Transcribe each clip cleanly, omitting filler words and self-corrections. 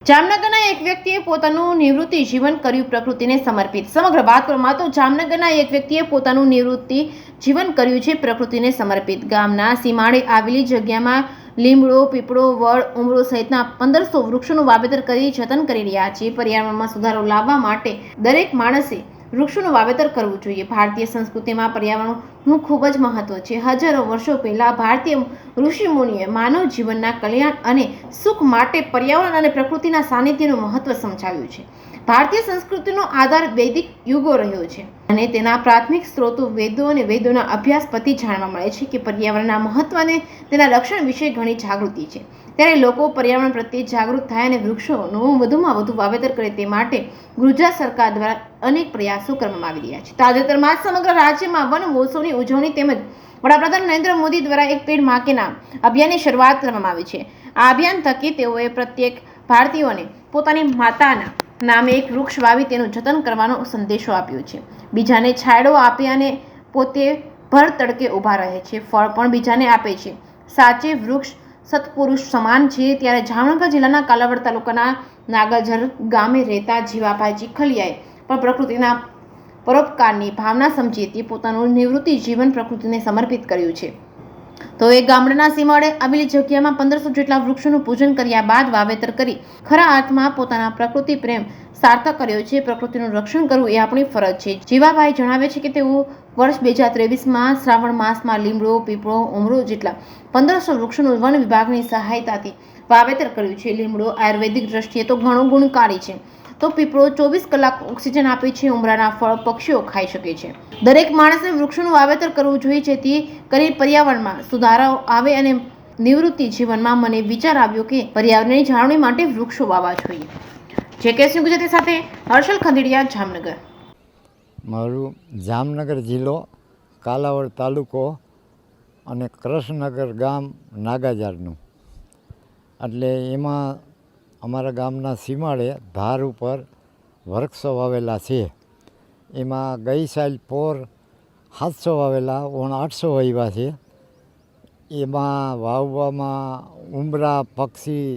જામનગરના એક વ્યક્તિએ પોતાનું નિવૃત્તિ જીવન કર્યું પ્રકૃતિને સમર્પિત. સમગ્ર વાત કરવામાં તો જામનગરના એક વ્યક્તિએ પોતાનું નિવૃત્તિ જીવન કર્યું છે પ્રકૃતિને સમર્પિત. ગામના સીમાડે આવેલી જગ્યામાં લીમડો, પીપળો, વડ, ઉમરો સહિતના 1500 વૃક્ષોનું વાવેતર કરી જતન કરી રહ્યા છે. પર્યાવરણમાં સુધારો લાવવા માટે દરેક માણસે વૃક્ષોનું વાવેતર કરવું જોઈએ. ભારતીય સંસ્કૃતિમાં પર્યાવરણનું ખૂબ જ મહત્વ છે. હજારો વર્ષો પહેલા ભારતીય ઋષિમુનિએ માનવ જીવનના કલ્યાણ અને સુખ માટે પર્યાવરણ અને પ્રકૃતિના સાનિધ્યનું મહત્વ સમજાવ્યું છે. ભારતીય સંસ્કૃતિનો આધાર વૈદિક યુગો રહ્યો છે અને તેના પ્રાથમિક સ્ત્રોતો વેદો અને વેદોના અભ્યાસ પરથી જાણવા મળે છે કે પર્યાવરણના મહત્વ અને તેના રક્ષણ વિશે ઘણી જાગૃતિ છે. ત્યારે લોકો પર્યાવરણ પ્રત્યે જાગૃત થાય અને વૃક્ષોનું વધુમાં વધુ વાવેતર કરે તે માટે ગુજરાત સરકાર દ્વારા અનેક પ્રયાસો કરવામાં આવી રહ્યા છે. તાજેતરમાં સમગ્ર રાજ્યમાં વન મહોત્સવની ઉજવણી તેમજ વડાપ્રધાન નરેન્દ્ર મોદી દ્વારા એક પેડ માં કે નામ અભિયાનની શરૂઆત કરવામાં આવી છે. આ અભિયાન થકી તેઓએ પ્રત્યેક ભારતીયોને પોતાની માતાના નામે એક વૃક્ષ વાવી તેનું જતન કરવાનો સંદેશો આપ્યો છે. બીજાને છાંયડો આપે અને પોતે ભર તડકે ઊભા રહે છે. ફળ પણ બીજાને આપે છે. સાચે વૃક્ષ સત્પુરુષ સમાન છે. ત્યારે જામનગર જિલ્લાના કાલાવડ તાલુકાના નાગરજર ગામે રહેતા જીવાભાઈ ચીખલિયાએ પણ પ્રકૃતિના પરોપકારની ભાવના સમજી તે પોતાનું નિવૃત્તિ જીવન પ્રકૃતિને સમર્પિત કર્યું છે. તો એ ગામડાના સીમાડે આવેલી જગ્યામાં 1500 જેટલા વૃક્ષોનું પૂજન કર્યા બાદ વાવેતર કરી ખરા અર્થમાં પોતાના પ્રકૃતિ પ્રેમ સાર્થક કર્યો છે. પ્રકૃતિનું રક્ષણ કરવું એ આપણી ફરજ છે. જીવાભાઈ જણાવે છે કે તેઓ વર્ષ 2023માં શ્રાવણ માસમાં લીમડો, પીપળો, ઉમરો જેટલા 1500 વૃક્ષોનું વન વિભાગની સહાયતાથી વાવેતર કર્યું છે. લીમડો આયુર્વેદિક દ્રષ્ટિએ તો ઘણું ગુણકારી છે, તો પીપળો 24 કલાક ઓક્સિજન આપે છે. ઉમરાના ફળ પક્ષીઓ ખાઈ શકે છે. દરેક માણસે વૃક્ષોનું વાવેતર કરવું જોઈએ, જેથી કરી પર્યાવરણમાં સુધારો આવે. અને નિવૃત્તિ જીવનમાં મને વિચાર આવ્યો કે પર્યાવરણની જાળવણી માટે વૃક્ષો વાવવા જોઈએ. જેકેએસ ન્યૂઝ ગુજરાતી સાથે હર્ષલ ખંડેરિયા, જામનગર. મારું જામનગર જિલ્લો, કાલાવડ તાલુકો અને કૃષ્ણનગર ગામ નાગાજારનું. એટલે એમાં અમારા ગામના સીમાડે ધાર ઉપર વૃક્ષો વાવેલા છે. એમાં ગઈ સાલ પોર 700 વાવેલા, 800 વાવ્યા છે. એમાં વાવવામાં ઉમરા પક્ષી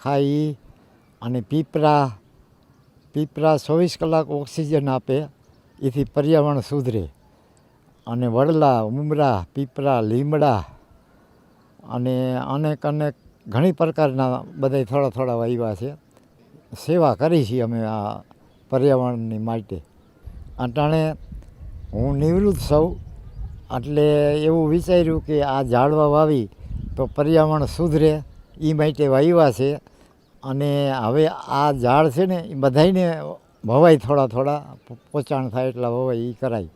ખાઈ અને પીપરા 24 કલાક ઓક્સિજન આપે, એથી પર્યાવરણ સુધરે. અને વડલા, ઉમરા, પીપરા, લીમડા અને અનેક ઘણી પ્રકારના બધા થોડા થોડા વાવ્યા છે. સેવા કરી છીએ અમે આ પર્યાવરણની માટે. અટાણે હું નિવૃત્ત છું એટલે એવું વિચાર્યું કે આ ઝાડવા વાવી તો પર્યાવરણ સુધરે, એ માટે વાવ્યા છે. અને હવે આ ઝાડ છે ને એ બધાને વવાય, થોડા થોડા પોચાણ થાય એટલા વવાય, એ કરાય.